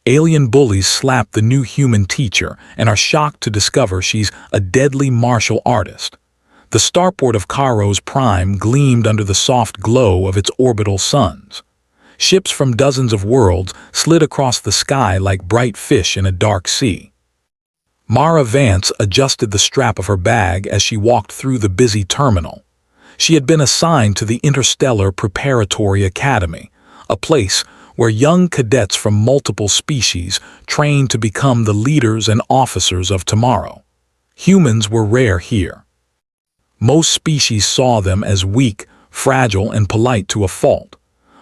Alien bullies slap the new human teacher and are shocked to discover she's a deadly martial artist. The starport of Kairos Prime gleamed under the soft glow of its orbital suns. Ships from dozens of worlds slid across the sky like bright fish in a dark sea. Mara Vance adjusted the strap of her bag as she walked through the busy terminal. She had been assigned to the Interstellar Preparatory Academy, a place where young cadets from multiple species trained to become the leaders and officers of tomorrow. Humans were rare here. Most species saw them as weak, fragile, and polite to a fault.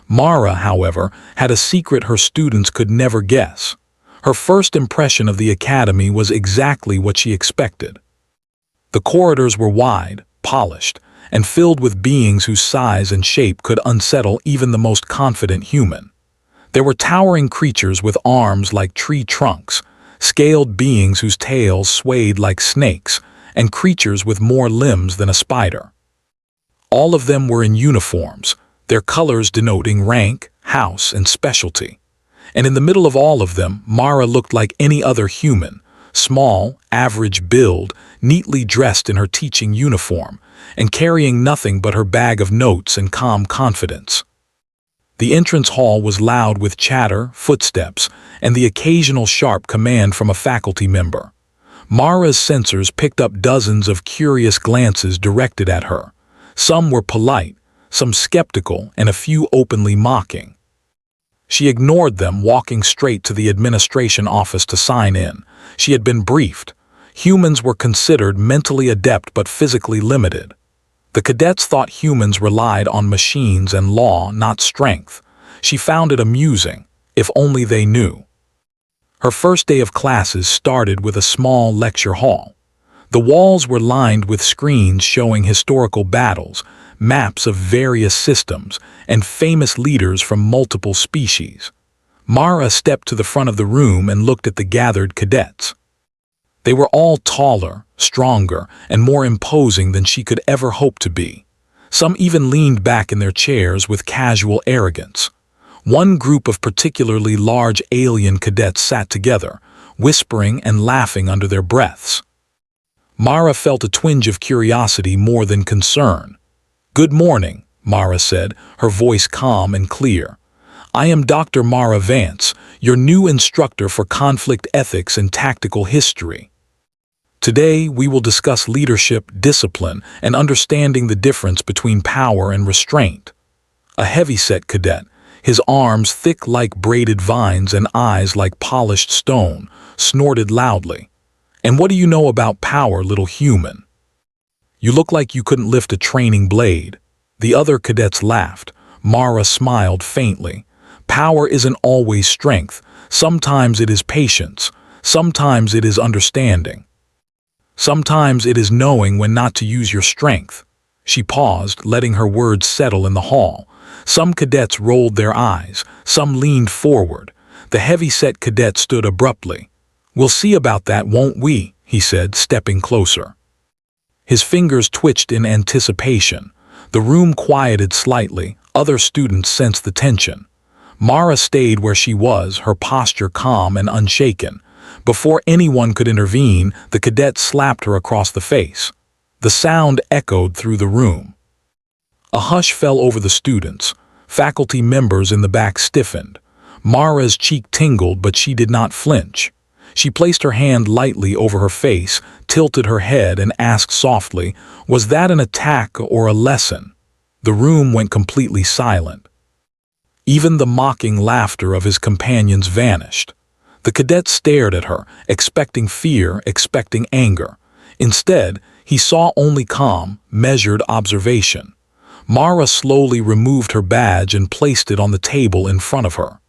Mara, however, had a secret her students could never guess. Her first impression of the academy was exactly what she expected. The corridors were wide, polished, and filled with beings whose size and shape could unsettle even the most confident human. There were towering creatures with arms like tree trunks, scaled beings whose tails swayed like snakes, and creatures with more limbs than a spider. All of them were in uniforms, their colors denoting rank, house, and specialty. And in the middle of all of them, Mara looked like any other human, small, average build, neatly dressed in her teaching uniform, and carrying nothing but her bag of notes and calm confidence. The entrance hall was loud with chatter, footsteps, and the occasional sharp command from a faculty member. Mara's sensors picked up dozens of curious glances directed at her. Some were polite, some skeptical, and a few openly mocking. She ignored them, walking straight to the administration office to sign in. She had been briefed. Humans were considered mentally adept but physically limited. The cadets thought humans relied on machines and law, not strength. She found it amusing, if only they knew. Her first day of classes started with a small lecture hall. The walls were lined with screens showing historical battles, maps of various systems, and famous leaders from multiple species. Mara stepped to the front of the room and looked at the gathered cadets. They were all taller, stronger, and more imposing than she could ever hope to be. Some even leaned back in their chairs with casual arrogance. One group of particularly large alien cadets sat together, whispering and laughing under their breaths. Mara felt a twinge of curiosity more than concern. "Good morning," Mara said, her voice calm and clear. "I am Dr. Mara Vance, your new instructor for conflict ethics and tactical history. Today, we will discuss leadership, discipline, and understanding the difference between power and restraint." A heavy-set cadet, his arms thick like braided vines and eyes like polished stone, snorted loudly. "And what do you know about power, little human? You look like you couldn't lift a training blade." The other cadets laughed. Mara smiled faintly. "Power isn't always strength. Sometimes it is patience. Sometimes it is understanding. Sometimes it is knowing when not to use your strength." She paused, letting her words settle in the hall. Some cadets rolled their eyes, some leaned forward. The heavy-set cadet stood abruptly. "We'll see about that, won't we?" he said, stepping closer. His fingers twitched in anticipation. The room quieted slightly. Other students sensed the tension. Mara stayed where she was, her posture calm and unshaken. Before anyone could intervene, the cadet slapped her across the face. The sound echoed through the room. A hush fell over the students. Faculty members in the back stiffened. Mara's cheek tingled, but she did not flinch. She placed her hand lightly over her face, tilted her head, and asked softly, "Was that an attack or a lesson?" The room went completely silent. Even the mocking laughter of his companions vanished. The cadet stared at her, expecting fear, expecting anger. Instead, he saw only calm, measured observation. Mara slowly removed her badge and placed it on the table in front of her.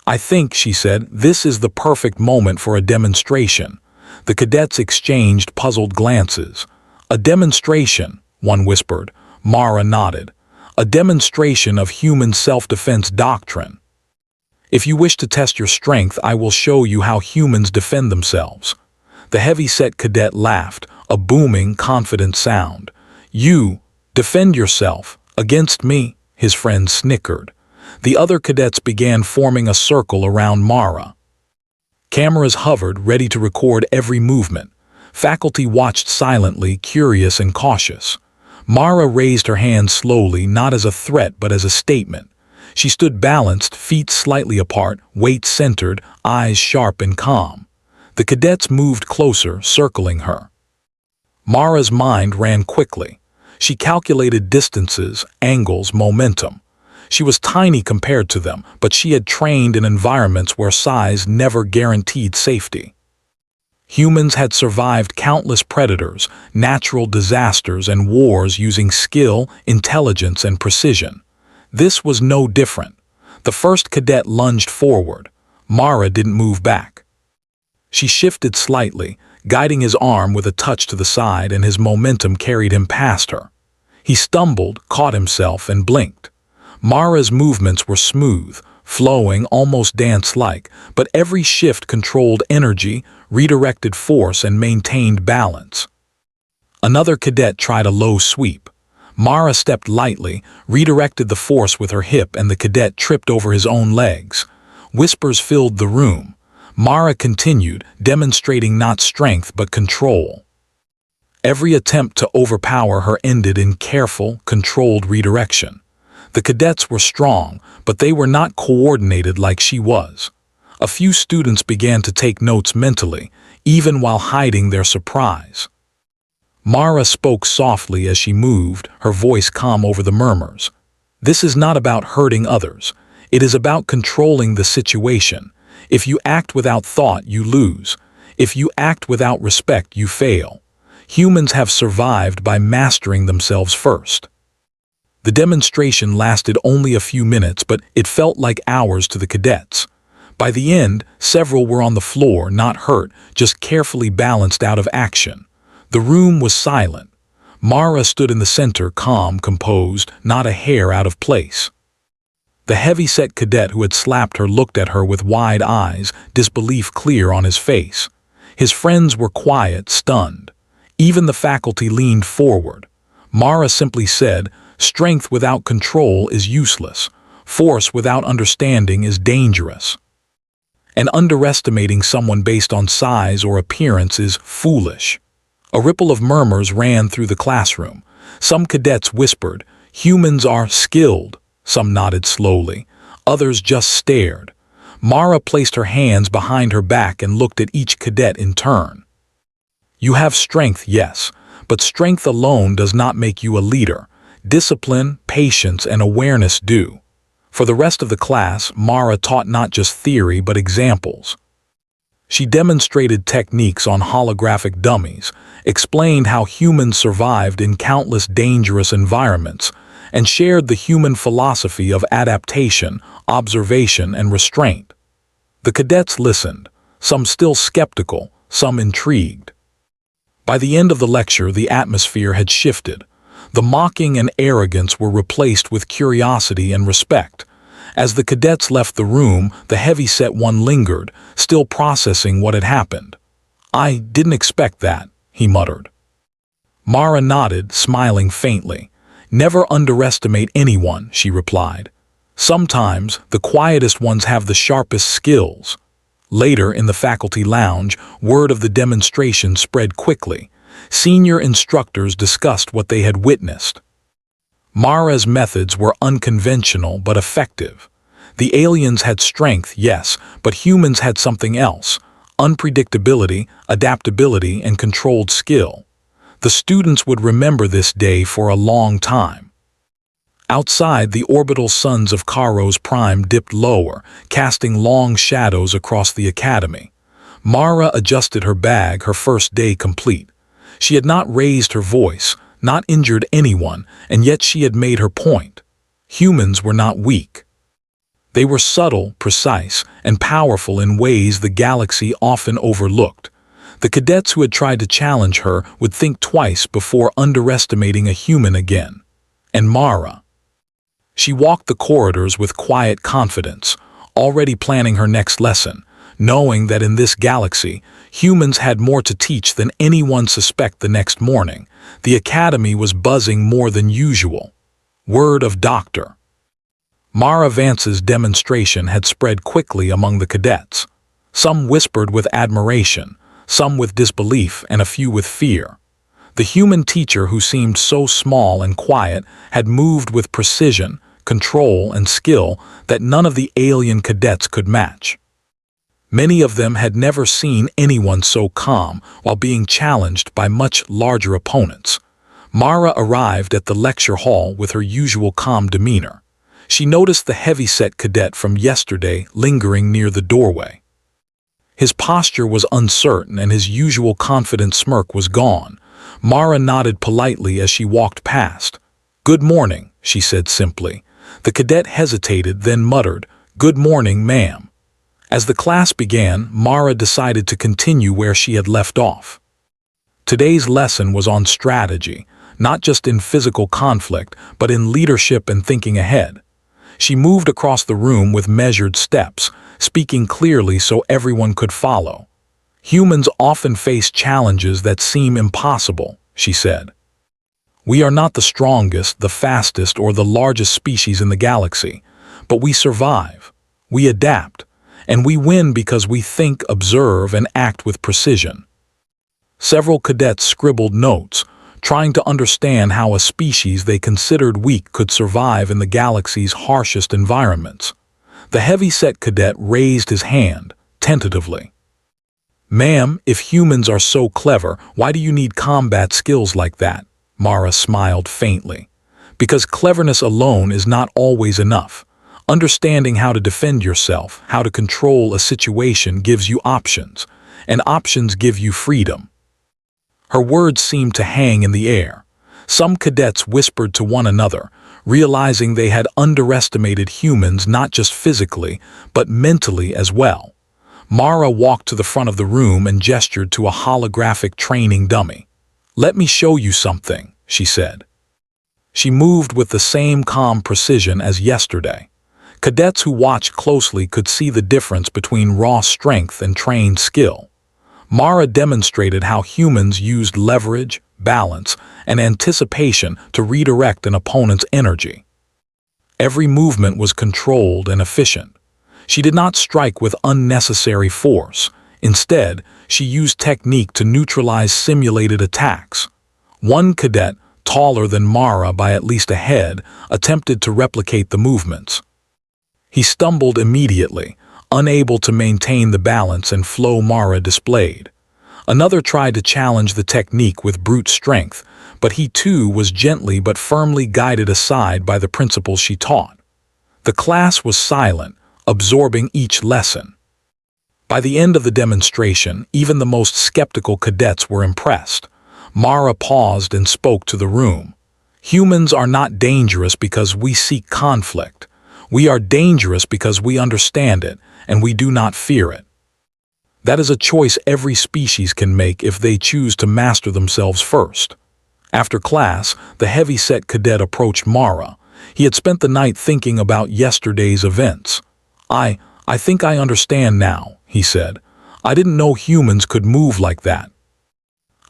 "I think," she said, "this is the perfect moment for a demonstration." The cadets exchanged puzzled glances. "A demonstration," one whispered. Mara nodded. "A demonstration of human self-defense doctrine. If you wish to test your strength, I will show you how humans defend themselves." The heavy-set cadet laughed, a booming, confident sound. "You defend yourself against me?" his friend snickered. The other cadets began forming a circle around Mara. Cameras hovered, ready to record every movement. Faculty watched silently, curious and cautious. Mara raised her hand slowly, not as a threat but as a statement. She stood balanced, feet slightly apart, weight centered, eyes sharp and calm. The cadets moved closer, circling her. Mara's mind ran quickly. She calculated distances, angles, momentum. She was tiny compared to them, but she had trained in environments where size never guaranteed safety. Humans had survived countless predators, natural disasters, and wars using skill, intelligence, and precision. This was no different. The first cadet lunged forward. Mara didn't move back. She shifted slightly, guiding his arm with a touch to the side, and his momentum carried him past her. He stumbled, caught himself, and blinked. Mara's movements were smooth, flowing, almost dance-like, but every shift controlled energy, redirected force, and maintained balance. Another cadet tried a low sweep. Mara stepped lightly, redirected the force with her hip, and the cadet tripped over his own legs. Whispers filled the room. Mara continued, demonstrating not strength but control. Every attempt to overpower her ended in careful, controlled redirection. The cadets were strong, but they were not coordinated like she was. A few students began to take notes mentally, even while hiding their surprise. Mara spoke softly as she moved, her voice calm over the murmurs. This is not about hurting others. It is about controlling the situation. If you act without thought, you lose. If you act without respect, you fail. Humans have survived by mastering themselves first. The demonstration lasted only a few minutes, but it felt like hours to the cadets. By the end, several were on the floor, not hurt, just carefully balanced out of action. The room was silent. Mara stood in the center, calm, composed, not a hair out of place. The heavy-set cadet who had slapped her looked at her with wide eyes, disbelief clear on his face. His friends were quiet, stunned. Even the faculty leaned forward. Mara simply said, "Strength without control is useless. Force without understanding is dangerous. And underestimating someone based on size or appearance is foolish." A ripple of murmurs ran through the classroom. Some cadets whispered, "Humans are skilled." Some nodded slowly. Others just stared. Mara placed her hands behind her back and looked at each cadet in turn. "You have strength, yes, but strength alone does not make you a leader. Discipline, patience, and awareness do." For the rest of the class, Mara taught not just theory but examples. She demonstrated techniques on holographic dummies, explained how humans survived in countless dangerous environments, and shared the human philosophy of adaptation, observation, and restraint. The cadets listened, some still skeptical, some intrigued. By the end of the lecture, the atmosphere had shifted. The mocking and arrogance were replaced with curiosity and respect. As the cadets left the room, the heavy-set one lingered, still processing what had happened. "I didn't expect that," he muttered. Mara nodded, smiling faintly. "Never underestimate anyone," she replied. "Sometimes the quietest ones have the sharpest skills." Later, in the faculty lounge, word of the demonstration spread quickly. Senior instructors discussed what they had witnessed. Mara's methods were unconventional but effective. The aliens had strength, yes, but humans had something else: unpredictability, adaptability, and controlled skill. The students would remember this day for a long time. Outside, the orbital suns of Kairos Prime dipped lower, casting long shadows across the academy. Mara adjusted her bag, her first day complete. She had not raised her voice, not injured anyone, and yet she had made her point. Humans were not weak. They were subtle, precise, and powerful in ways the galaxy often overlooked. The cadets who had tried to challenge her would think twice before underestimating a human again. And Mara. She walked the corridors with quiet confidence, already planning her next lesson, knowing that in this galaxy, humans had more to teach than anyone suspect the next morning. The academy was buzzing more than usual. Word of Dr. Mara Vance's demonstration had spread quickly among the cadets. Some whispered with admiration, some with disbelief, and a few with fear. The human teacher, who seemed so small and quiet, had moved with precision, control, and skill that none of the alien cadets could match. Many of them had never seen anyone so calm while being challenged by much larger opponents. Mara arrived at the lecture hall with her usual calm demeanor. She noticed the heavy-set cadet from yesterday lingering near the doorway. His posture was uncertain and his usual confident smirk was gone. Mara nodded politely as she walked past. "Good morning," she said simply. The cadet hesitated, then muttered, "Good morning, ma'am." As the class began, Mara decided to continue where she had left off. Today's lesson was on strategy, not just in physical conflict, but in leadership and thinking ahead. She moved across the room with measured steps, speaking clearly so everyone could follow. "Humans often face challenges that seem impossible," she said. "We are not the strongest, the fastest, or the largest species in the galaxy, but we survive, we adapt, and we win because we think, observe, and act with precision." Several cadets scribbled notes, trying to understand how a species they considered weak could survive in the galaxy's harshest environments. The heavy-set cadet raised his hand, tentatively. "Ma'am, if humans are so clever, why do you need combat skills like that?" Mara smiled faintly. "Because cleverness alone is not always enough. Understanding how to defend yourself, how to control a situation gives you options, and options give you freedom." Her words seemed to hang in the air. Some cadets whispered to one another, realizing they had underestimated humans not just physically, but mentally as well. Mara walked to the front of the room and gestured to a holographic training dummy. "Let me show you something," she said. She moved with the same calm precision as yesterday. Cadets who watched closely could see the difference between raw strength and trained skill. Mara demonstrated how humans used leverage, balance, and anticipation to redirect an opponent's energy. Every movement was controlled and efficient. She did not strike with unnecessary force. Instead, she used technique to neutralize simulated attacks. One cadet, taller than Mara by at least a head, attempted to replicate the movements. He stumbled immediately, unable to maintain the balance and flow Mara displayed. Another tried to challenge the technique with brute strength, but he too was gently but firmly guided aside by the principles she taught. The class was silent, absorbing each lesson. By the end of the demonstration, even the most skeptical cadets were impressed. Mara paused and spoke to the room. "Humans are not dangerous because we seek conflict. We are dangerous because we understand it, and we do not fear it. That is a choice every species can make if they choose to master themselves first." After class, the heavy-set cadet approached Mara. He had spent the night thinking about yesterday's events. I think I understand now," he said. "I didn't know humans could move like that.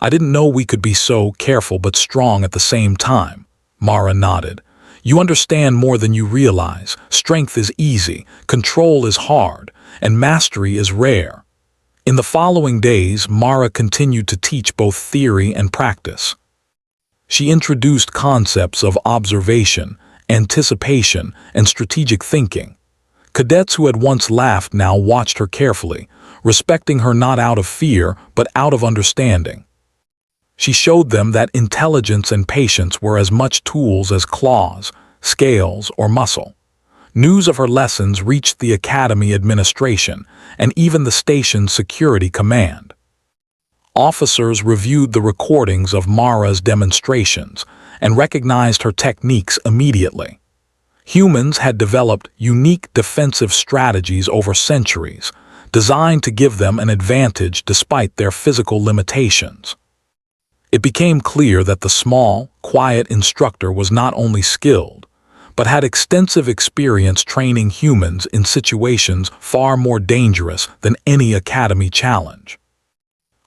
I didn't know we could be so careful but strong at the same time." Mara nodded. "You understand more than you realize. Strength is easy, control is hard, and mastery is rare." In the following days, Mara continued to teach both theory and practice. She introduced concepts of observation, anticipation, and strategic thinking. Cadets who had once laughed now watched her carefully, respecting her not out of fear but out of understanding. She showed them that intelligence and patience were as much tools as claws, scales, or muscle. News of her lessons reached the Academy administration and even the station's security command. Officers reviewed the recordings of Mara's demonstrations and recognized her techniques immediately. Humans had developed unique defensive strategies over centuries, designed to give them an advantage despite their physical limitations. It became clear that the small, quiet instructor was not only skilled, but had extensive experience training humans in situations far more dangerous than any academy challenge.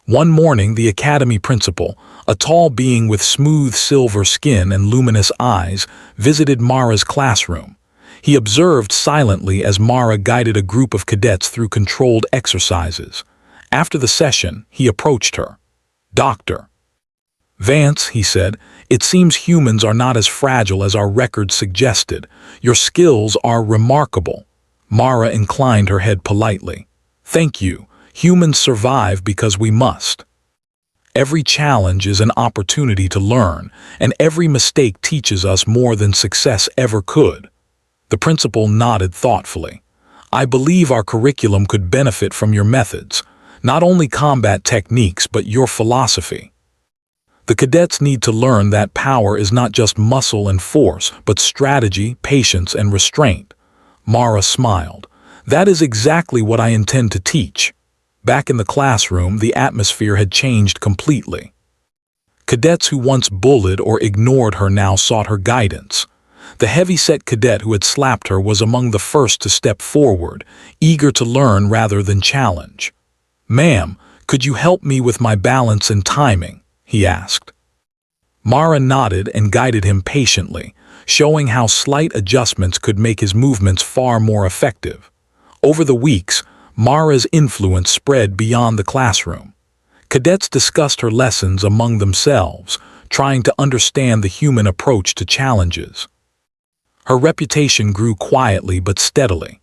One morning, the academy principal, a tall being with smooth silver skin and luminous eyes, visited Mara's classroom. He observed silently as Mara guided a group of cadets through controlled exercises. After the session, he approached her. "Doctor Vance," he said, "it seems humans are not as fragile as our records suggested. Your skills are remarkable." Mara inclined her head politely. "Thank you. Humans survive because we must. Every challenge is an opportunity to learn, and every mistake teaches us more than success ever could." The principal nodded thoughtfully. "I believe our curriculum could benefit from your methods, not only combat techniques but your philosophy. The cadets need to learn that power is not just muscle and force, but strategy, patience, and restraint." Mara smiled. "That is exactly what I intend to teach." Back in the classroom, the atmosphere had changed completely. Cadets who once bullied or ignored her now sought her guidance. The heavy-set cadet who had slapped her was among the first to step forward, eager to learn rather than challenge. "Ma'am, could you help me with my balance and timing?" he asked. Mara nodded and guided him patiently, showing how slight adjustments could make his movements far more effective. Over the weeks, Mara's influence spread beyond the classroom. Cadets discussed her lessons among themselves, trying to understand the human approach to challenges. Her reputation grew quietly but steadily.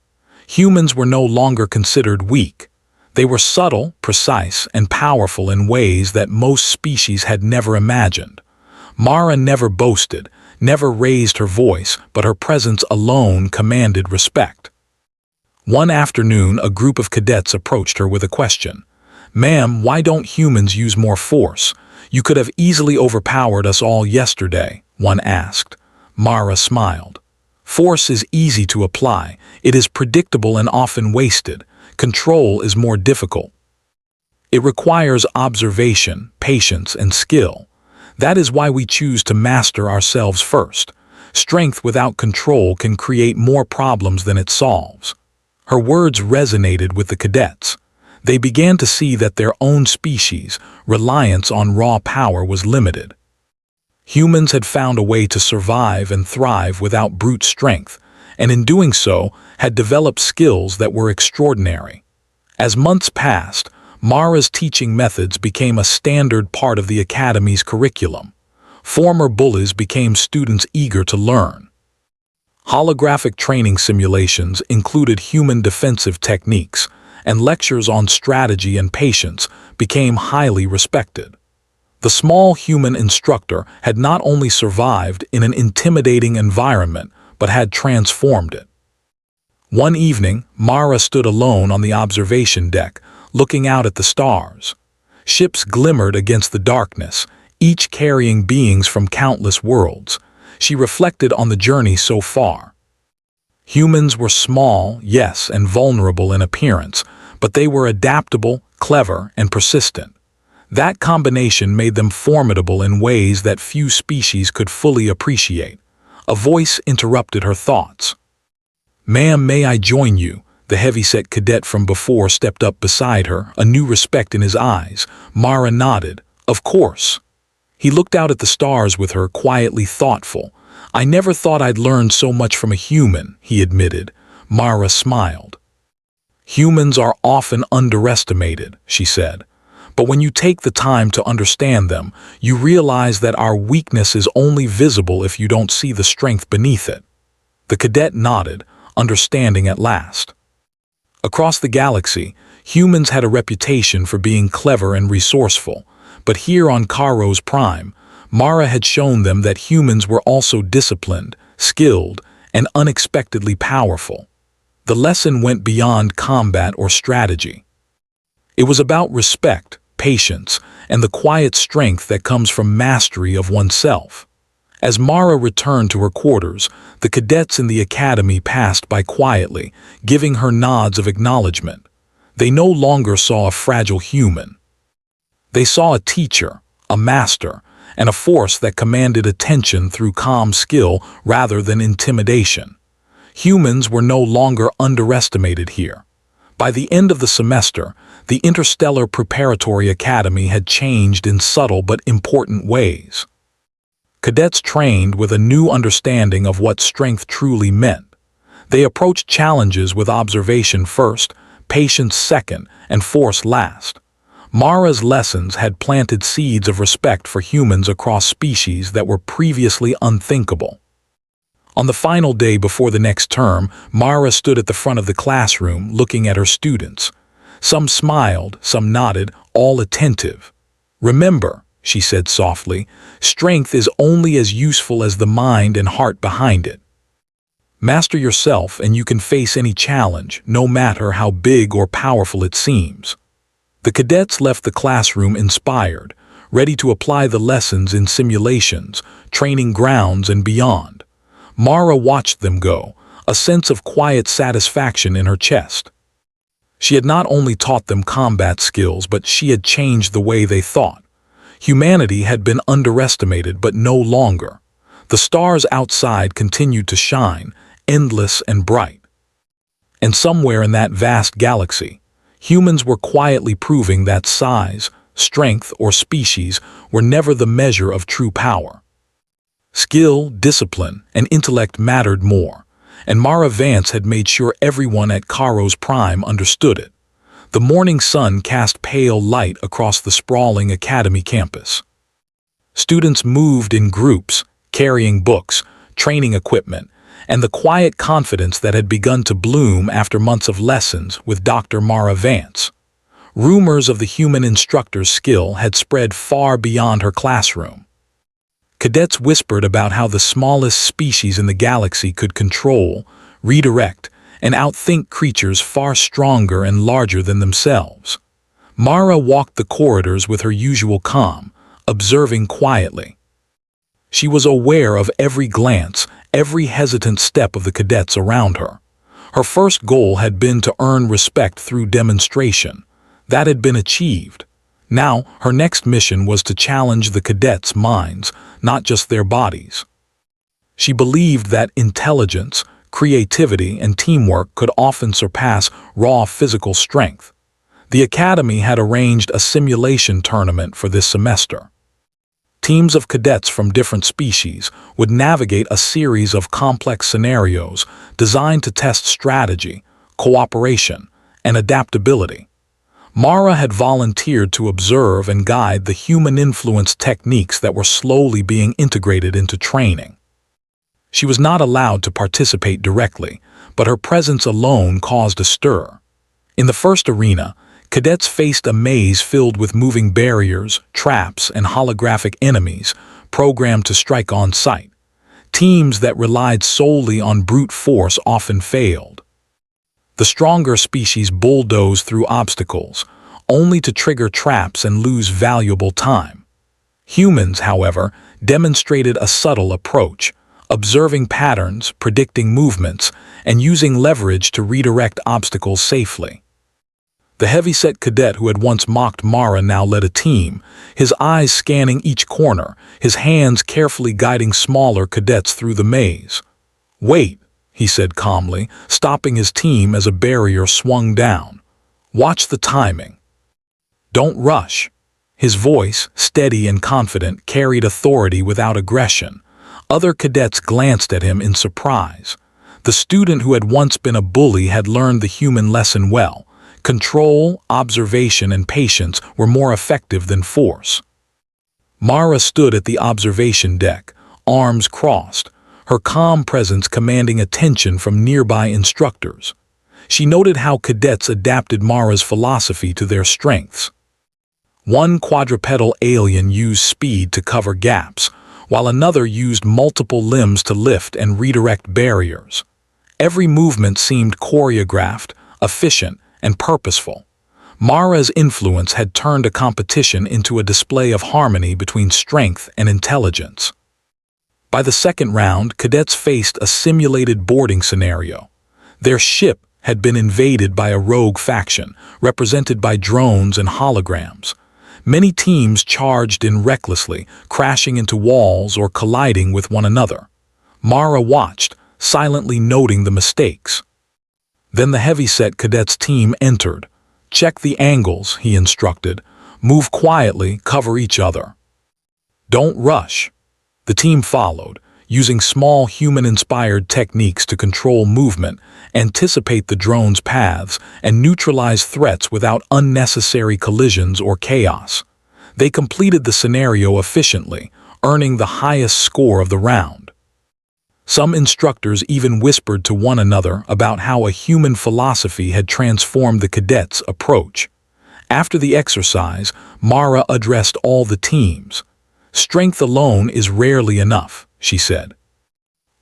Humans were no longer considered weak. They were subtle, precise, and powerful in ways that most species had never imagined. Mara never boasted, never raised her voice, but her presence alone commanded respect. One afternoon, a group of cadets approached her with a question. "Ma'am, why don't humans use more force? You could have easily overpowered us all yesterday," one asked. Mara smiled. "Force is easy to apply. It is predictable and often wasted. Control is more difficult. It requires observation, patience, and skill. That is why we choose to master ourselves first. Strength without control can create more problems than it solves." Her words resonated with the cadets. They began to see that their own species' reliance on raw power was limited. Humans had found a way to survive and thrive without brute strength, and in doing so, had developed skills that were extraordinary. As months passed, Mara's teaching methods became a standard part of the academy's curriculum. Former bullies became students eager to learn. Holographic training simulations included human defensive techniques, and lectures on strategy and patience became highly respected. The small human instructor had not only survived in an intimidating environment, but had transformed it. One evening, Mara stood alone on the observation deck, looking out at the stars. Ships glimmered against the darkness, each carrying beings from countless worlds. She reflected on the journey so far. Humans were small, yes, and vulnerable in appearance, but they were adaptable, clever, and persistent. That combination made them formidable in ways that few species could fully appreciate. A voice interrupted her thoughts. "Ma'am, may I join you?" The heavy-set cadet from before stepped up beside her, a new respect in his eyes. Mara nodded. "Of course." He looked out at the stars with her, quietly thoughtful. "I never thought I'd learn so much from a human," he admitted. Mara smiled. "Humans are often underestimated," she said. "But when you take the time to understand them, you realize that our weakness is only visible if you don't see the strength beneath it." The cadet nodded, understanding at last. Across the galaxy, humans had a reputation for being clever and resourceful, but here on Kairos Prime, Mara had shown them that humans were also disciplined, skilled, and unexpectedly powerful. The lesson went beyond combat or strategy. It was about respect, patience, and the quiet strength that comes from mastery of oneself. As Mara returned to her quarters, the cadets in the academy passed by quietly, giving her nods of acknowledgement. They no longer saw a fragile human. They saw a teacher, a master, and a force that commanded attention through calm skill rather than intimidation. Humans were no longer underestimated here. By the end of the semester, the Interstellar Preparatory Academy had changed in subtle but important ways. Cadets trained with a new understanding of what strength truly meant. They approached challenges with observation first, patience second, and force last. Mara's lessons had planted seeds of respect for humans across species that were previously unthinkable. On the final day before the next term, Mara stood at the front of the classroom looking at her students. Some smiled, some nodded, all attentive. "Remember," she said softly, "strength is only as useful as the mind and heart behind it. Master yourself and you can face any challenge, no matter how big or powerful it seems." The cadets left the classroom inspired, ready to apply the lessons in simulations, training grounds, and beyond. Mara watched them go, a sense of quiet satisfaction in her chest. She had not only taught them combat skills, but she had changed the way they thought. Humanity had been underestimated, but no longer. The stars outside continued to shine, endless and bright. And somewhere in that vast galaxy, humans were quietly proving that size, strength, or species were never the measure of true power. Skill, discipline, and intellect mattered more, and Mara Vance had made sure everyone at Caro's Prime understood it. The morning sun cast pale light across the sprawling academy campus. Students moved in groups, carrying books, training equipment, and the quiet confidence that had begun to bloom after months of lessons with Dr. Mara Vance. Rumors of the human instructor's skill had spread far beyond her classroom. Cadets whispered about how the smallest species in the galaxy could control, redirect, and outthink creatures far stronger and larger than themselves. Mara walked the corridors with her usual calm, observing quietly. She was aware of every glance, every hesitant step of the cadets around her. Her first goal had been to earn respect through demonstration. That had been achieved. Now, her next mission was to challenge the cadets' minds, not just their bodies. She believed that intelligence, creativity, and teamwork could often surpass raw physical strength. The Academy had arranged a simulation tournament for this semester. Teams of cadets from different species would navigate a series of complex scenarios designed to test strategy, cooperation, and adaptability. Mara had volunteered to observe and guide the human-influenced techniques that were slowly being integrated into training. She was not allowed to participate directly, but her presence alone caused a stir. In the first arena, cadets faced a maze filled with moving barriers, traps, and holographic enemies programmed to strike on sight. Teams that relied solely on brute force often failed. The stronger species bulldozed through obstacles, only to trigger traps and lose valuable time. Humans, however, demonstrated a subtle approach, observing patterns, predicting movements, and using leverage to redirect obstacles safely. The heavyset cadet who had once mocked Mara now led a team, his eyes scanning each corner, his hands carefully guiding smaller cadets through the maze. "Wait," he said calmly, stopping his team as a barrier swung down. "Watch the timing. Don't rush." His voice, steady and confident, carried authority without aggression. Other cadets glanced at him in surprise. The student who had once been a bully had learned the human lesson well. Control, observation, and patience were more effective than force. Mara stood at the observation deck, arms crossed, her calm presence commanding attention from nearby instructors. She noted how cadets adapted Mara's philosophy to their strengths. One quadrupedal alien used speed to cover gaps, while another used multiple limbs to lift and redirect barriers. Every movement seemed choreographed, efficient, and purposeful. Mara's influence had turned a competition into a display of harmony between strength and intelligence. By the second round, cadets faced a simulated boarding scenario. Their ship had been invaded by a rogue faction, represented by drones and holograms. Many teams charged in recklessly, crashing into walls or colliding with one another. Mara watched, silently noting the mistakes. Then the heavyset cadets team entered. "Check the angles," he instructed. "Move quietly, cover each other. Don't rush." The team followed, using small human-inspired techniques to control movement, anticipate the drone's paths, and neutralize threats without unnecessary collisions or chaos. They completed the scenario efficiently, earning the highest score of the round. Some instructors even whispered to one another about how a human philosophy had transformed the cadets' approach. After the exercise, Mara addressed all the teams. "Strength alone is rarely enough," she said.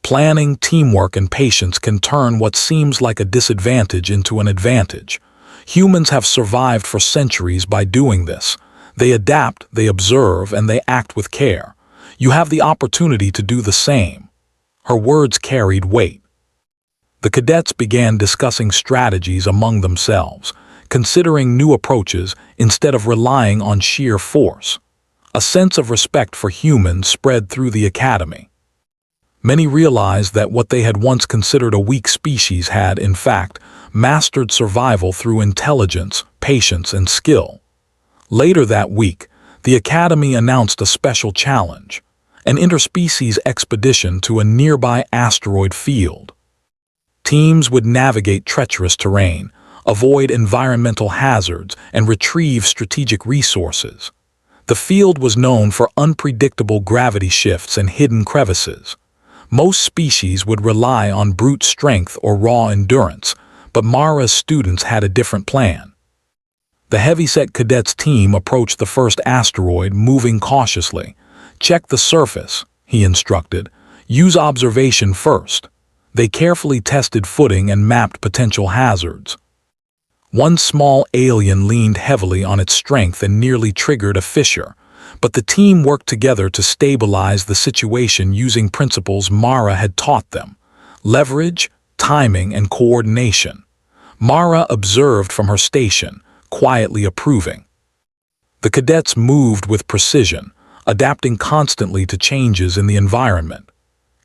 "Planning, teamwork, and patience can turn what seems like a disadvantage into an advantage. Humans have survived for centuries by doing this. They adapt, they observe, and they act with care. You have the opportunity to do the same." Her words carried weight. The cadets began discussing strategies among themselves, considering new approaches instead of relying on sheer force. A sense of respect for humans spread through the academy. Many realized that what they had once considered a weak species had, in fact, mastered survival through intelligence, patience, and skill. Later that week, the academy announced a special challenge: an interspecies expedition to a nearby asteroid field. Teams would navigate treacherous terrain, avoid environmental hazards, and retrieve strategic resources. The field was known for unpredictable gravity shifts and hidden crevices. Most species would rely on brute strength or raw endurance, but Mara's students had a different plan. The heavyset cadets team approached the first asteroid, moving cautiously. "Check the surface," he instructed. "Use observation first." They carefully tested footing and mapped potential hazards. One small alien leaned heavily on its strength and nearly triggered a fissure, but the team worked together to stabilize the situation using principles Mara had taught them: leverage, timing, and coordination. Mara observed from her station, quietly approving. The cadets moved with precision, adapting constantly to changes in the environment.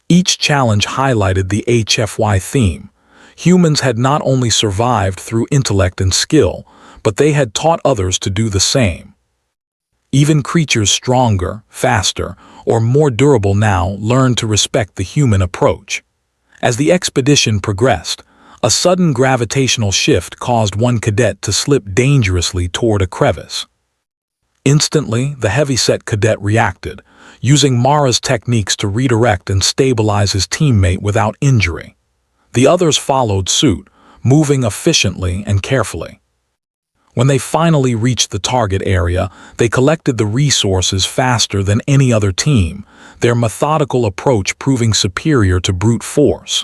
Each challenge highlighted the HFY theme. Humans had not only survived through intellect and skill, but they had taught others to do the same. Even creatures stronger, faster, or more durable now learned to respect the human approach. As the expedition progressed, a sudden gravitational shift caused one cadet to slip dangerously toward a crevice. Instantly, the heavyset cadet reacted, using Mara's techniques to redirect and stabilize his teammate without injury. The others followed suit, moving efficiently and carefully. When they finally reached the target area, they collected the resources faster than any other team, their methodical approach proving superior to brute force.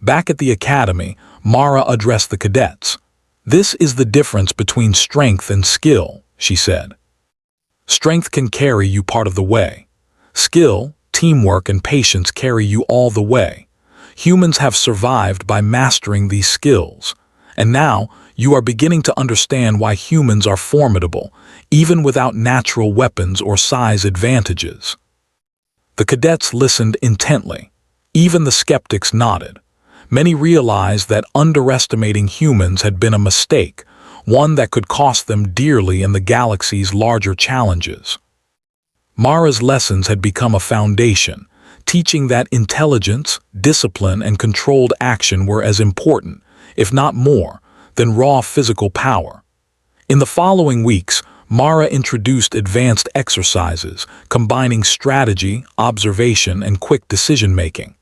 Back at the academy, Mara addressed the cadets. "This is the difference between strength and skill," she said. "Strength can carry you part of the way. Skill, teamwork, and patience carry you all the way. Humans have survived by mastering these skills, and now you are beginning to understand why humans are formidable, even without natural weapons or size advantages." The cadets listened intently. Even the skeptics nodded. Many realized that underestimating humans had been a mistake, one that could cost them dearly in the galaxy's larger challenges. Mara's lessons had become a foundation, teaching that intelligence, discipline, and controlled action were as important, if not more, than raw physical power. In the following weeks, Mara introduced advanced exercises, combining strategy, observation, and quick decision-making.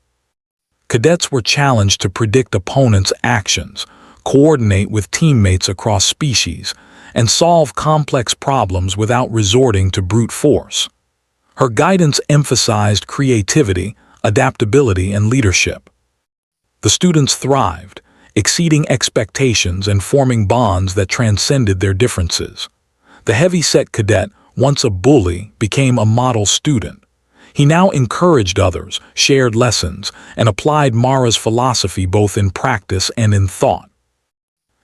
Cadets were challenged to predict opponents' actions, coordinate with teammates across species, and solve complex problems without resorting to brute force. Her guidance emphasized creativity, adaptability, and leadership. The students thrived, exceeding expectations and forming bonds that transcended their differences. The heavyset cadet, once a bully, became a model student. He now encouraged others, shared lessons, and applied Mara's philosophy both in practice and in thought.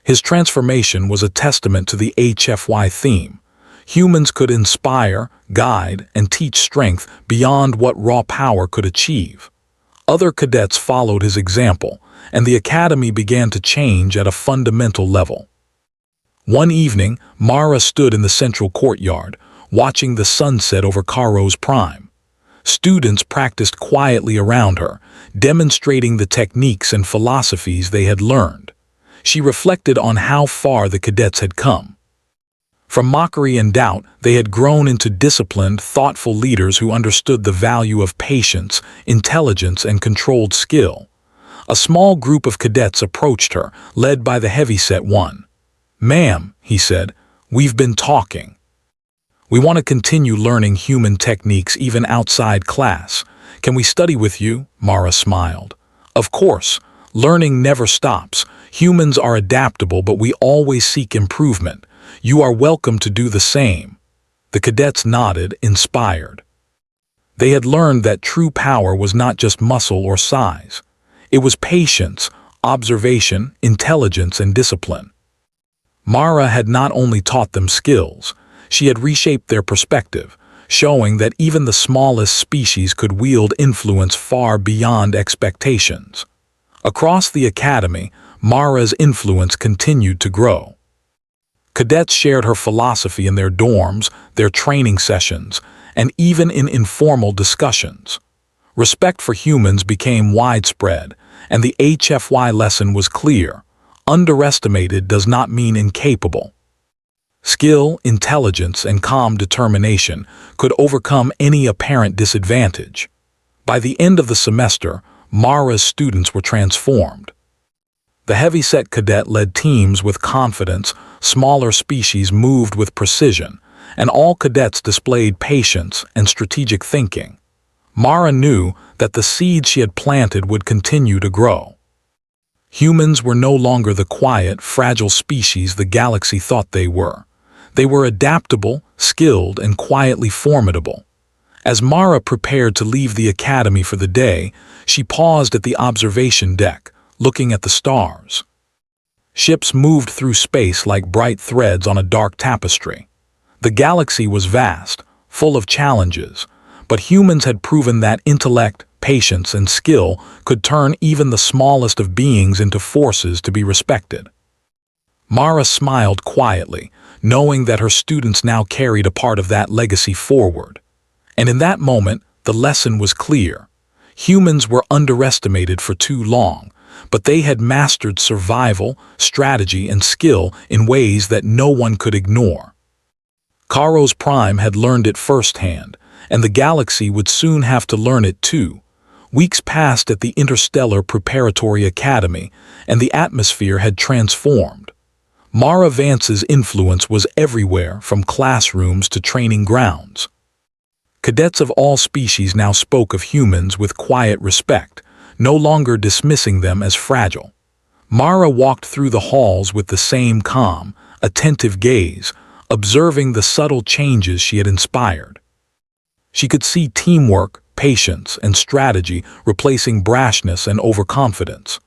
His transformation was a testament to the HFY theme. Humans could inspire, guide, and teach strength beyond what raw power could achieve. Other cadets followed his example, and the academy began to change at a fundamental level. One evening, Mara stood in the central courtyard, watching the sunset over Caro's Prime. Students practiced quietly around her, demonstrating the techniques and philosophies they had learned. She reflected on how far the cadets had come. From mockery and doubt, they had grown into disciplined, thoughtful leaders who understood the value of patience, intelligence, and controlled skill. A small group of cadets approached her, led by the heavyset one. "Ma'am," he said, "we've been talking. We want to continue learning human techniques even outside class. Can we study with you?" Mara smiled. "Of course. Learning never stops. Humans are adaptable, but we always seek improvement. You are welcome to do the same." The cadets nodded, inspired. They had learned that true power was not just muscle or size. It was patience, observation, intelligence, and discipline. Mara had not only taught them skills, she had reshaped their perspective, showing that even the smallest species could wield influence far beyond expectations. Across the academy, Mara's influence continued to grow. Cadets shared her philosophy in their dorms, their training sessions, and even in informal discussions. Respect for humans became widespread, and the HFY lesson was clear: underestimated does not mean incapable. Skill, intelligence, and calm determination could overcome any apparent disadvantage. By the end of the semester, Mara's students were transformed. The heavyset cadet led teams with confidence, smaller species moved with precision, and all cadets displayed patience and strategic thinking. Mara knew that the seeds she had planted would continue to grow. Humans were no longer the quiet, fragile species the galaxy thought they were. They were adaptable, skilled, and quietly formidable. As Mara prepared to leave the academy for the day, she paused at the observation deck, looking at the stars. Ships moved through space like bright threads on a dark tapestry. The galaxy was vast, full of challenges, but humans had proven that intellect, patience, and skill could turn even the smallest of beings into forces to be respected. Mara smiled quietly, knowing that her students now carried a part of that legacy forward. And in that moment, the lesson was clear. Humans were underestimated for too long, but they had mastered survival, strategy, and skill in ways that no one could ignore. Kairos Prime had learned it firsthand, and the galaxy would soon have to learn it too. Weeks passed at the Interstellar Preparatory Academy, and the atmosphere had transformed. Mara Vance's influence was everywhere, from classrooms to training grounds. Cadets of all species now spoke of humans with quiet respect, no longer dismissing them as fragile. Mara walked through the halls with the same calm, attentive gaze, observing the subtle changes she had inspired. She could see teamwork, patience, and strategy replacing brashness and overconfidence.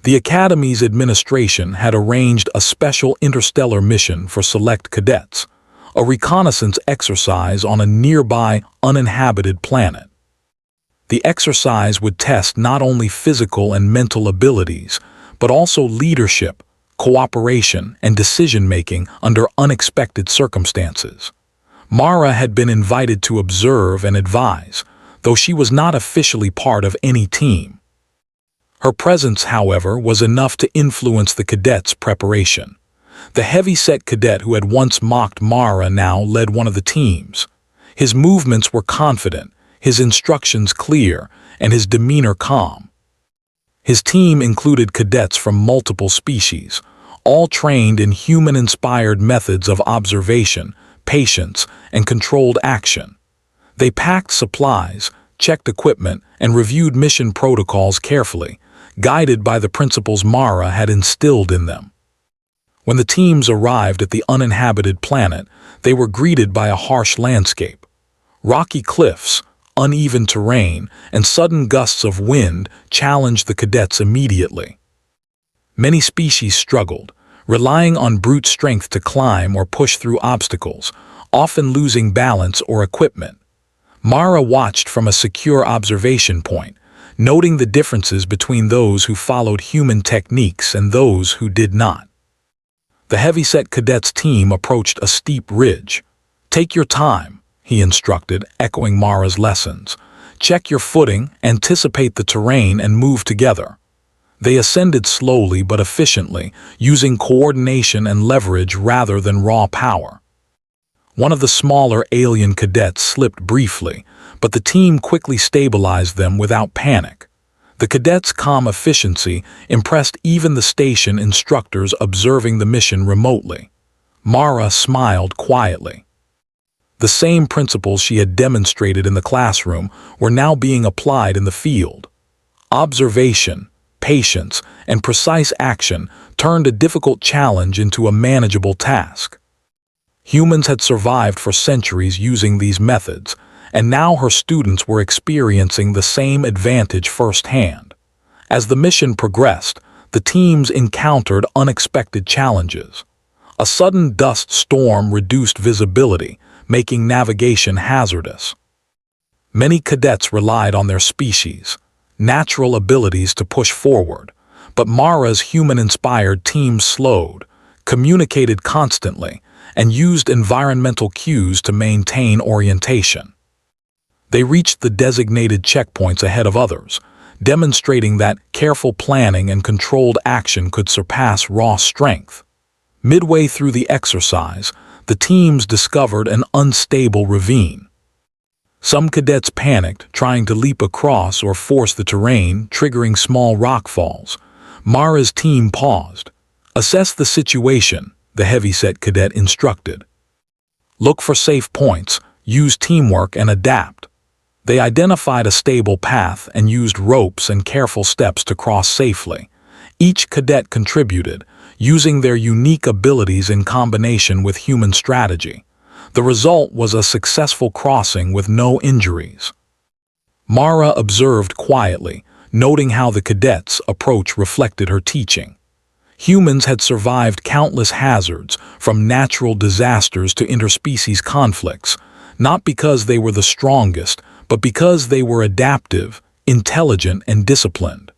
The Academy's administration had arranged a special interstellar mission for select cadets, a reconnaissance exercise on a nearby uninhabited planet. The exercise would test not only physical and mental abilities, but also leadership, cooperation, and decision-making under unexpected circumstances. Mara had been invited to observe and advise, though she was not officially part of any team. Her presence, however, was enough to influence the cadets' preparation. The heavy-set cadet who had once mocked Mara now led one of the teams. His movements were confident, his instructions clear, and his demeanor calm. His team included cadets from multiple species, all trained in human-inspired methods of observation, patience, and controlled action. They packed supplies, checked equipment, and reviewed mission protocols carefully, guided by the principles Mara had instilled in them. When the teams arrived at the uninhabited planet, they were greeted by a harsh landscape. Rocky cliffs, uneven terrain, and sudden gusts of wind challenged the cadets immediately. Many species struggled, relying on brute strength to climb or push through obstacles, often losing balance or equipment. Mara watched from a secure observation point, noting the differences between those who followed human techniques and those who did not. The heavyset cadets' team approached a steep ridge. "Take your time," he instructed, echoing Mara's lessons. Check your footing, anticipate the terrain, and move together. They ascended slowly but efficiently, using coordination and leverage rather than raw power. One of the smaller alien cadets slipped briefly, but the team quickly stabilized them without panic. The cadets' calm efficiency impressed even the station instructors observing the mission remotely. Mara smiled quietly. The same principles she had demonstrated in the classroom were now being applied in the field. Observation, patience, and precise action turned a difficult challenge into a manageable task. Humans had survived for centuries using these methods, and now her students were experiencing the same advantage firsthand. As the mission progressed, the teams encountered unexpected challenges. A sudden dust storm reduced visibility, making navigation hazardous. Many cadets relied on their species' natural abilities to push forward, but Mara's human-inspired team slowed, communicated constantly, and used environmental cues to maintain orientation. They reached the designated checkpoints ahead of others, demonstrating that careful planning and controlled action could surpass raw strength. Midway through the exercise, the teams discovered an unstable ravine. Some cadets panicked, trying to leap across or force the terrain, triggering small rockfalls. Mara's team paused. "Assess the situation," the heavyset cadet instructed. "Look for safe points, use teamwork, and adapt." They identified a stable path and used ropes and careful steps to cross safely. Each cadet contributed, using their unique abilities in combination with human strategy. The result was a successful crossing with no injuries. Mara observed quietly, noting how the cadets' approach reflected her teaching. Humans had survived countless hazards, from natural disasters to interspecies conflicts, not because they were the strongest, but because they were adaptive, intelligent, and disciplined.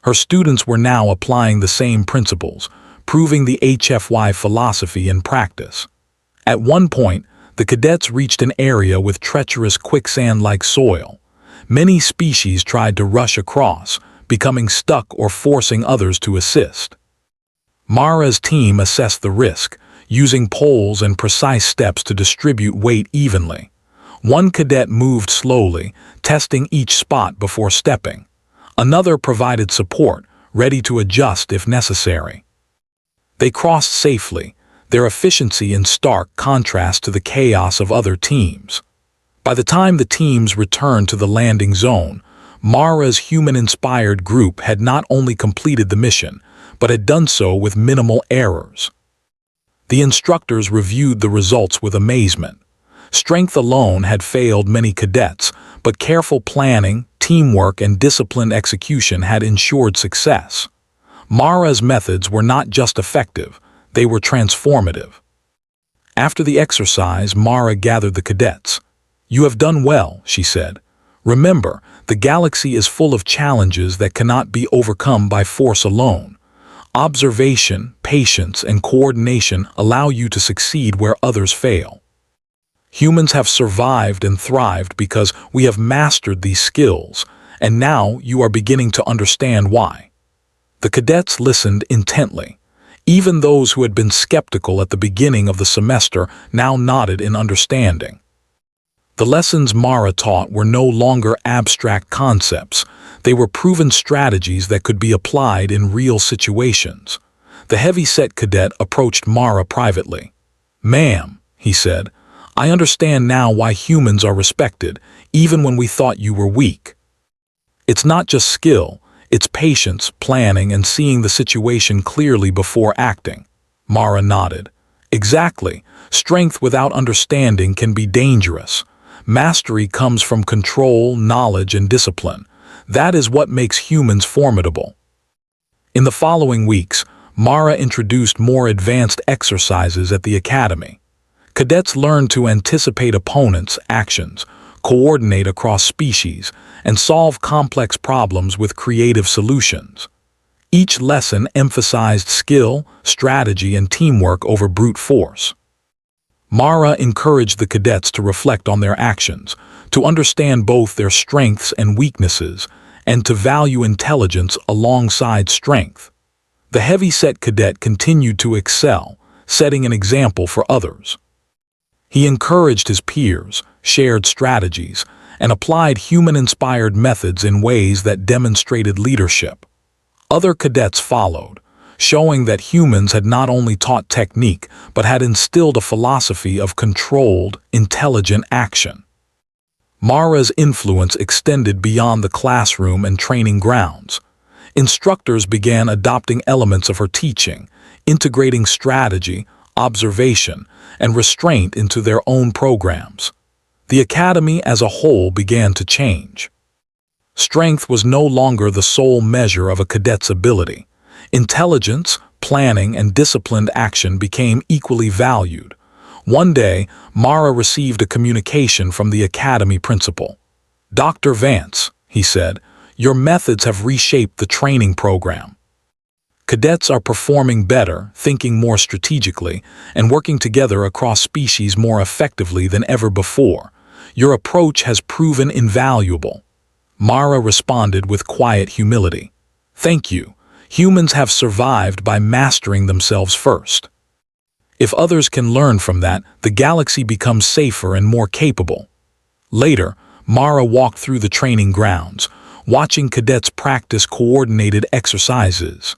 Her students were now applying the same principles, proving the HFY philosophy in practice. At one point, the cadets reached an area with treacherous quicksand-like soil. Many species tried to rush across, becoming stuck or forcing others to assist. Mara's team assessed the risk, using poles and precise steps to distribute weight evenly. One cadet moved slowly, testing each spot before stepping. Another provided support, ready to adjust if necessary. They crossed safely, their efficiency in stark contrast to the chaos of other teams. By the time the teams returned to the landing zone, Mara's human-inspired group had not only completed the mission, but had done so with minimal errors. The instructors reviewed the results with amazement. Strength alone had failed many cadets, but careful planning, teamwork, and disciplined execution had ensured success. Mara's methods were not just effective, they were transformative. After the exercise, Mara gathered the cadets. "You have done well," she said. "Remember, the galaxy is full of challenges that cannot be overcome by force alone. Observation, patience, and coordination allow you to succeed where others fail. Humans have survived and thrived because we have mastered these skills, and now you are beginning to understand why." The cadets listened intently. Even those who had been skeptical at the beginning of the semester now nodded in understanding. The lessons Mara taught were no longer abstract concepts. They were proven strategies that could be applied in real situations. The heavy-set cadet approached Mara privately. "Ma'am," he said, "I understand now why humans are respected, even when we thought you were weak. It's not just skill, it's patience, planning, and seeing the situation clearly before acting." Mara nodded. "Exactly. Strength without understanding can be dangerous. Mastery comes from control, knowledge, and discipline. That is what makes humans formidable." In the following weeks, Mara introduced more advanced exercises at the academy. Cadets learned to anticipate opponents' actions, coordinate across species, and solve complex problems with creative solutions. Each lesson emphasized skill, strategy, and teamwork over brute force. Mara encouraged the cadets to reflect on their actions, to understand both their strengths and weaknesses, and to value intelligence alongside strength. The heavy-set cadet continued to excel, setting an example for others. He encouraged his peers, shared strategies, and applied human-inspired methods in ways that demonstrated leadership. Other cadets followed, showing that humans had not only taught technique but had instilled a philosophy of controlled, intelligent action. Mara's influence extended beyond the classroom and training grounds. Instructors began adopting elements of her teaching, integrating strategy, observation, and restraint into their own programs. The academy as a whole began to change. Strength was no longer the sole measure of a cadet's ability. Intelligence, planning, and disciplined action became equally valued. One day, Mara received a communication from the academy principal. "Dr. Vance," he said, "your methods have reshaped the training program. Cadets are performing better, thinking more strategically, and working together across species more effectively than ever before. Your approach has proven invaluable." Mara responded with quiet humility. "Thank you. Humans have survived by mastering themselves first. If others can learn from that, the galaxy becomes safer and more capable." Later, Mara walked through the training grounds, watching cadets practice coordinated exercises.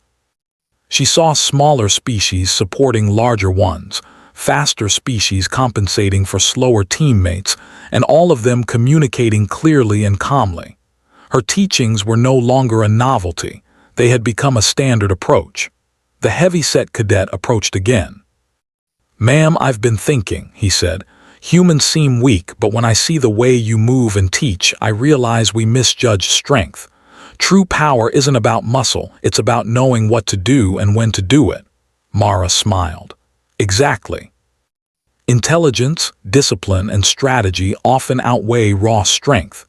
She saw smaller species supporting larger ones, faster species compensating for slower teammates, and all of them communicating clearly and calmly. Her teachings were no longer a novelty. They had become a standard approach. The heavy-set cadet approached again. "Ma'am, I've been thinking," he said. "Humans seem weak, but when I see the way you move and teach, I realize we misjudge strength. True power isn't about muscle, it's about knowing what to do and when to do it." Mara smiled. "Exactly. Intelligence, discipline, and strategy often outweigh raw strength.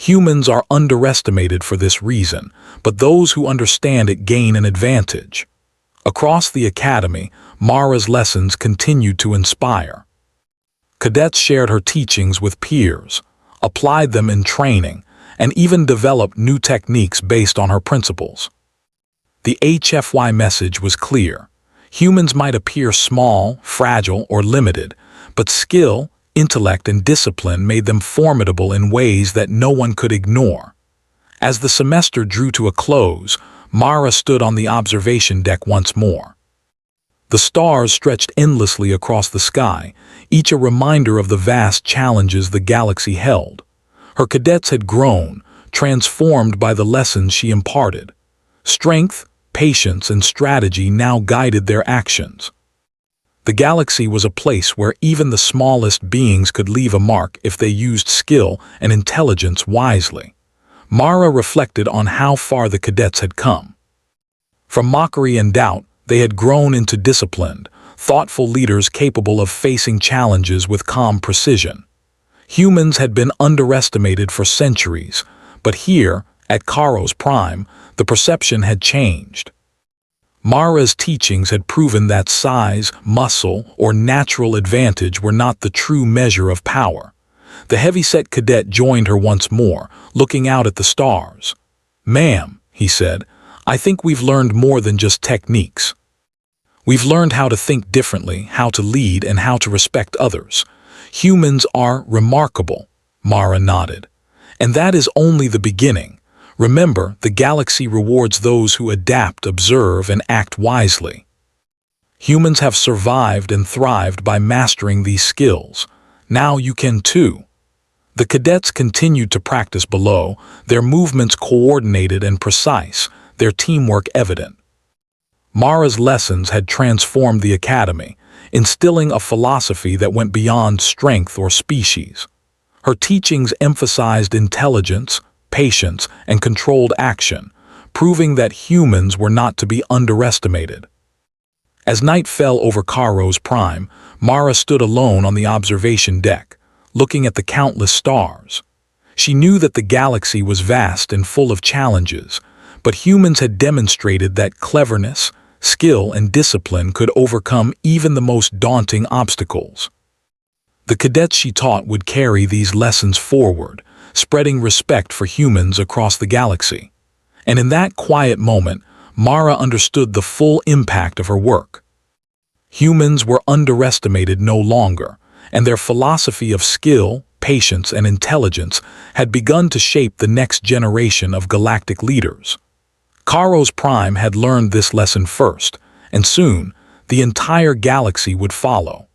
Humans are underestimated for this reason, but those who understand it gain an advantage." Across the academy, Mara's lessons continued to inspire. Cadets shared her teachings with peers, applied them in training, and even developed new techniques based on her principles. The HFY message was clear. Humans might appear small, fragile, or limited, but skill, intellect, and discipline made them formidable in ways that no one could ignore. As the semester drew to a close, Mara stood on the observation deck once more. The stars stretched endlessly across the sky, each a reminder of the vast challenges the galaxy held. Her cadets had grown, transformed by the lessons she imparted. Strength, patience, and strategy now guided their actions. The galaxy was a place where even the smallest beings could leave a mark if they used skill and intelligence wisely. Mara reflected on how far the cadets had come. From mockery and doubt, they had grown into disciplined, thoughtful leaders capable of facing challenges with calm precision. Humans had been underestimated for centuries, but here, at Kairos Prime, the perception had changed. Mara's teachings had proven that size, muscle, or natural advantage were not the true measure of power. The heavy-set cadet joined her once more, looking out at the stars. "Ma'am," he said, "I think we've learned more than just techniques. We've learned how to think differently, how to lead, and how to respect others. Humans are remarkable." Mara nodded. "And that is only the beginning. Remember, the galaxy rewards those who adapt, observe, and act wisely. Humans have survived and thrived by mastering these skills. Now you can too." The cadets continued to practice below, their movements coordinated and precise, their teamwork evident. Mara's lessons had transformed the academy, instilling a philosophy that went beyond strength or species. Her teachings emphasized intelligence, patience, and controlled action, proving that humans were not to be underestimated. As night fell over Kairos Prime, Mara stood alone on the observation deck, looking at the countless stars. She knew that the galaxy was vast and full of challenges, but humans had demonstrated that cleverness, skill, and discipline could overcome even the most daunting obstacles. The cadets she taught would carry these lessons forward, spreading respect for humans across the galaxy. And in that quiet moment, Mara understood the full impact of her work. Humans were underestimated no longer, and their philosophy of skill, patience, and intelligence had begun to shape the next generation of galactic leaders. Kairos Prime had learned this lesson first, and soon, the entire galaxy would follow.